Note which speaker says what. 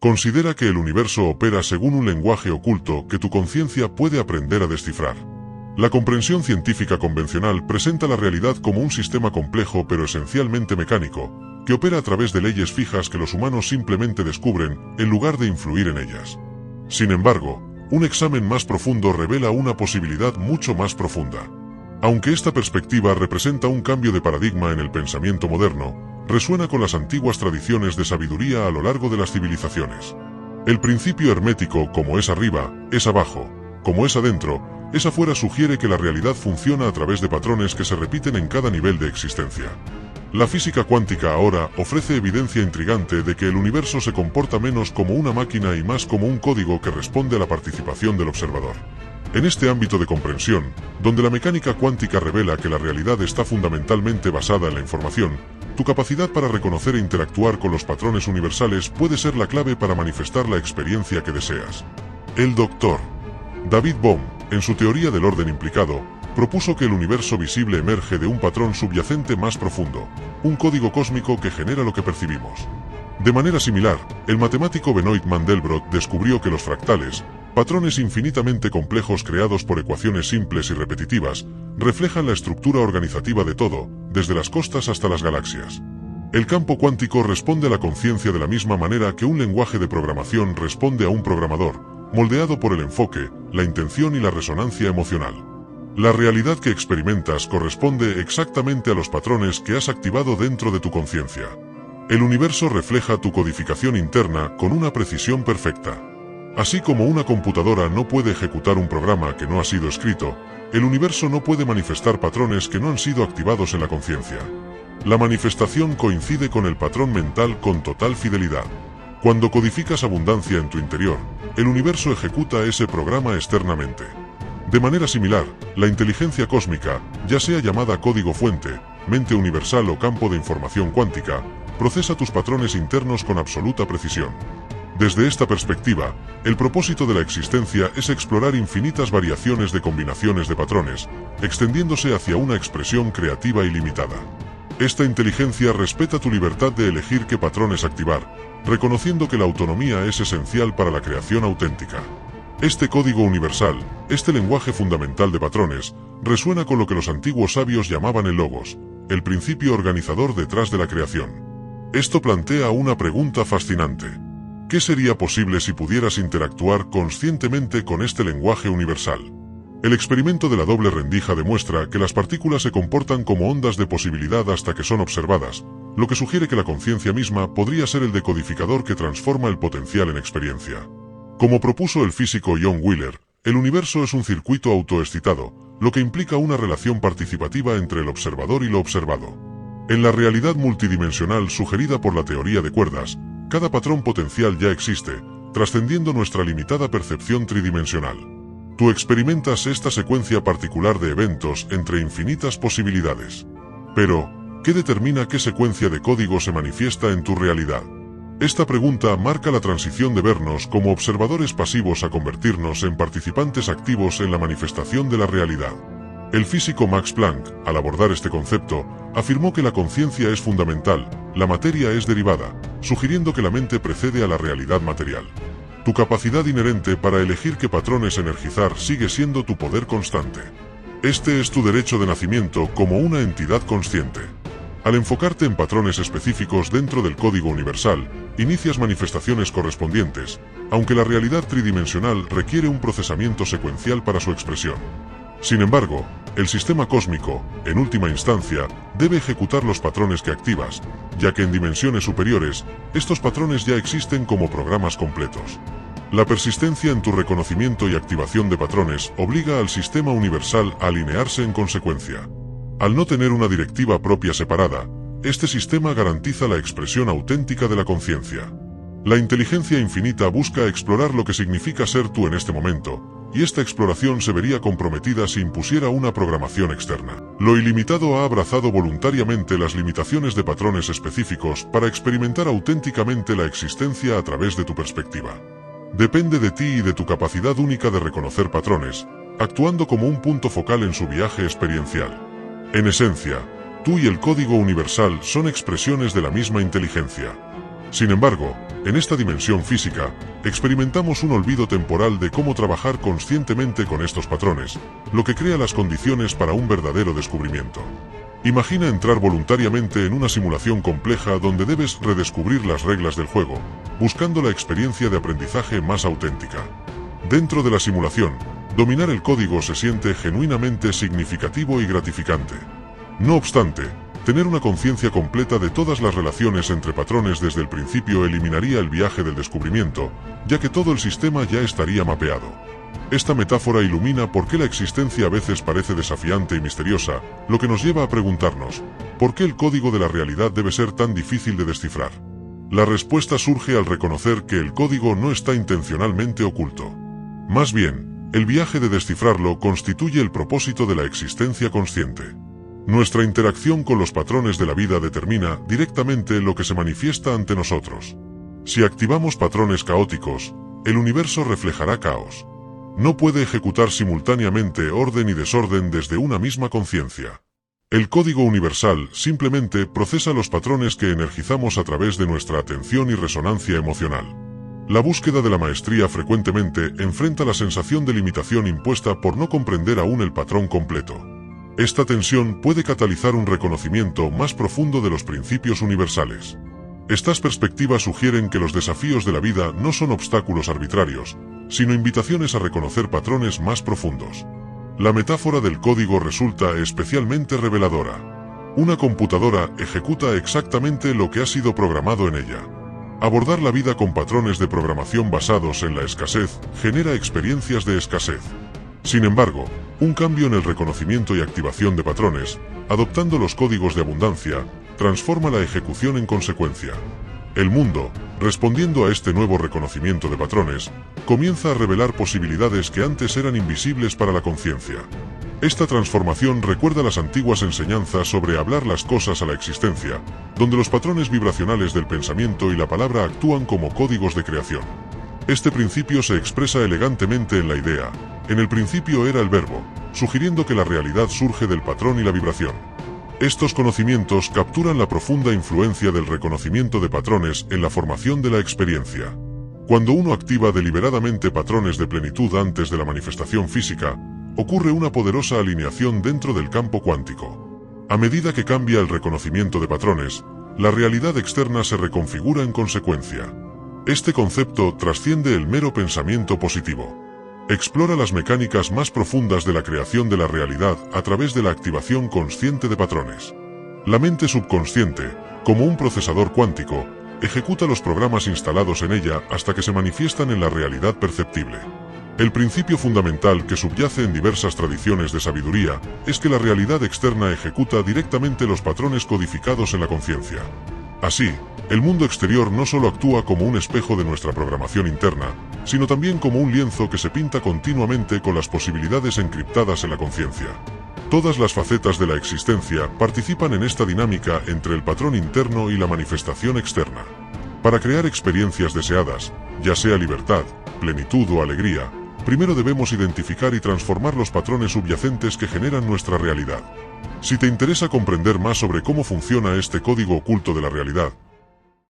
Speaker 1: Considera que el universo opera según un lenguaje oculto que tu conciencia puede aprender a descifrar. La comprensión científica convencional presenta la realidad como un sistema complejo pero esencialmente mecánico, que opera a través de leyes fijas que los humanos simplemente descubren en lugar de influir en ellas. Sin embargo, un examen más profundo revela una posibilidad mucho más profunda. Aunque esta perspectiva representa un cambio de paradigma en el pensamiento moderno, resuena con las antiguas tradiciones de sabiduría a lo largo de las civilizaciones. El principio hermético, como es arriba, es abajo, como es adentro, es afuera, sugiere que la realidad funciona a través de patrones que se repiten en cada nivel de existencia. La física cuántica ahora ofrece evidencia intrigante de que el universo se comporta menos como una máquina y más como un código que responde a la participación del observador. En este ámbito de comprensión, donde la mecánica cuántica revela que la realidad está fundamentalmente basada en la información, tu capacidad para reconocer e interactuar con los patrones universales puede ser la clave para manifestar la experiencia que deseas. El Dr. David Bohm, en su teoría del orden implicado, propuso que el universo visible emerge de un patrón subyacente más profundo, un código cósmico que genera lo que percibimos. De manera similar, el matemático Benoit Mandelbrot descubrió que los fractales, patrones infinitamente complejos creados por ecuaciones simples y repetitivas, reflejan la estructura organizativa de todo, desde las costas hasta las galaxias. El campo cuántico responde a la conciencia de la misma manera que un lenguaje de programación responde a un programador, moldeado por el enfoque, la intención y la resonancia emocional. La realidad que experimentas corresponde exactamente a los patrones que has activado dentro de tu conciencia. El universo refleja tu codificación interna con una precisión perfecta. Así como una computadora no puede ejecutar un programa que no ha sido escrito, el universo no puede manifestar patrones que no han sido activados en la conciencia. La manifestación coincide con el patrón mental con total fidelidad. Cuando codificas abundancia en tu interior, el universo ejecuta ese programa externamente. De manera similar, la inteligencia cósmica, ya sea llamada código fuente, mente universal o campo de información cuántica, procesa tus patrones internos con absoluta precisión. Desde esta perspectiva, el propósito de la existencia es explorar infinitas variaciones de combinaciones de patrones, extendiéndose hacia una expresión creativa ilimitada. Esta inteligencia respeta tu libertad de elegir qué patrones activar, reconociendo que la autonomía es esencial para la creación auténtica. Este código universal, este lenguaje fundamental de patrones, resuena con lo que los antiguos sabios llamaban el logos, el principio organizador detrás de la creación. Esto plantea una pregunta fascinante. ¿Qué sería posible si pudieras interactuar conscientemente con este lenguaje universal? El experimento de la doble rendija demuestra que las partículas se comportan como ondas de posibilidad hasta que son observadas, lo que sugiere que la conciencia misma podría ser el decodificador que transforma el potencial en experiencia. Como propuso el físico John Wheeler, el universo es un circuito autoexcitado, lo que implica una relación participativa entre el observador y lo observado. En la realidad multidimensional sugerida por la teoría de cuerdas, cada patrón potencial ya existe, trascendiendo nuestra limitada percepción tridimensional. Tú experimentas esta secuencia particular de eventos entre infinitas posibilidades. Pero, ¿qué determina qué secuencia de código se manifiesta en tu realidad? Esta pregunta marca la transición de vernos como observadores pasivos a convertirnos en participantes activos en la manifestación de la realidad. El físico Max Planck, al abordar este concepto, afirmó que la conciencia es fundamental, la materia es derivada, sugiriendo que la mente precede a la realidad material. Tu capacidad inherente para elegir qué patrones energizar sigue siendo tu poder constante. Este es tu derecho de nacimiento como una entidad consciente. Al enfocarte en patrones específicos dentro del código universal, inicias manifestaciones correspondientes, aunque la realidad tridimensional requiere un procesamiento secuencial para su expresión. Sin embargo, el sistema cósmico, en última instancia, debe ejecutar los patrones que activas, ya que en dimensiones superiores, estos patrones ya existen como programas completos. La persistencia en tu reconocimiento y activación de patrones obliga al sistema universal a alinearse en consecuencia. Al no tener una directiva propia separada, este sistema garantiza la expresión auténtica de la conciencia. La inteligencia infinita busca explorar lo que significa ser tú en este momento, y esta exploración se vería comprometida si impusiera una programación externa. Lo ilimitado ha abrazado voluntariamente las limitaciones de patrones específicos para experimentar auténticamente la existencia a través de tu perspectiva. Depende de ti y de tu capacidad única de reconocer patrones, actuando como un punto focal en su viaje experiencial. En esencia, tú y el código universal son expresiones de la misma inteligencia. Sin embargo, en esta dimensión física, experimentamos un olvido temporal de cómo trabajar conscientemente con estos patrones, lo que crea las condiciones para un verdadero descubrimiento. Imagina entrar voluntariamente en una simulación compleja donde debes redescubrir las reglas del juego, buscando la experiencia de aprendizaje más auténtica. Dentro de la simulación, dominar el código se siente genuinamente significativo y gratificante. No obstante, tener una conciencia completa de todas las relaciones entre patrones desde el principio eliminaría el viaje del descubrimiento, ya que todo el sistema ya estaría mapeado. Esta metáfora ilumina por qué la existencia a veces parece desafiante y misteriosa, lo que nos lleva a preguntarnos, ¿por qué el código de la realidad debe ser tan difícil de descifrar? La respuesta surge al reconocer que el código no está intencionalmente oculto. Más bien, el viaje de descifrarlo constituye el propósito de la existencia consciente. Nuestra interacción con los patrones de la vida determina directamente lo que se manifiesta ante nosotros. Si activamos patrones caóticos, el universo reflejará caos. No puede ejecutar simultáneamente orden y desorden desde una misma conciencia. El código universal simplemente procesa los patrones que energizamos a través de nuestra atención y resonancia emocional. La búsqueda de la maestría frecuentemente enfrenta la sensación de limitación impuesta por no comprender aún el patrón completo. Esta tensión puede catalizar un reconocimiento más profundo de los principios universales. Estas perspectivas sugieren que los desafíos de la vida no son obstáculos arbitrarios, sino invitaciones a reconocer patrones más profundos. La metáfora del código resulta especialmente reveladora. Una computadora ejecuta exactamente lo que ha sido programado en ella. Abordar la vida con patrones de programación basados en la escasez genera experiencias de escasez. Sin embargo, un cambio en el reconocimiento y activación de patrones, adoptando los códigos de abundancia, transforma la ejecución en consecuencia. El mundo, respondiendo a este nuevo reconocimiento de patrones, comienza a revelar posibilidades que antes eran invisibles para la conciencia. Esta transformación recuerda las antiguas enseñanzas sobre hablar las cosas a la existencia, donde los patrones vibracionales del pensamiento y la palabra actúan como códigos de creación. Este principio se expresa elegantemente en la idea, en el principio era el verbo, sugiriendo que la realidad surge del patrón y la vibración. Estos conocimientos capturan la profunda influencia del reconocimiento de patrones en la formación de la experiencia. Cuando uno activa deliberadamente patrones de plenitud antes de la manifestación física, ocurre una poderosa alineación dentro del campo cuántico. A medida que cambia el reconocimiento de patrones, la realidad externa se reconfigura en consecuencia. Este concepto trasciende el mero pensamiento positivo. Explora las mecánicas más profundas de la creación de la realidad a través de la activación consciente de patrones. La mente subconsciente, como un procesador cuántico, ejecuta los programas instalados en ella hasta que se manifiestan en la realidad perceptible. El principio fundamental que subyace en diversas tradiciones de sabiduría es que la realidad externa ejecuta directamente los patrones codificados en la conciencia. Así, el mundo exterior no solo actúa como un espejo de nuestra programación interna, sino también como un lienzo que se pinta continuamente con las posibilidades encriptadas en la conciencia. Todas las facetas de la existencia participan en esta dinámica entre el patrón interno y la manifestación externa. Para crear experiencias deseadas, ya sea libertad, plenitud o alegría, primero debemos identificar y transformar los patrones subyacentes que generan nuestra realidad. Si te interesa comprender más sobre cómo funciona este código oculto de la realidad,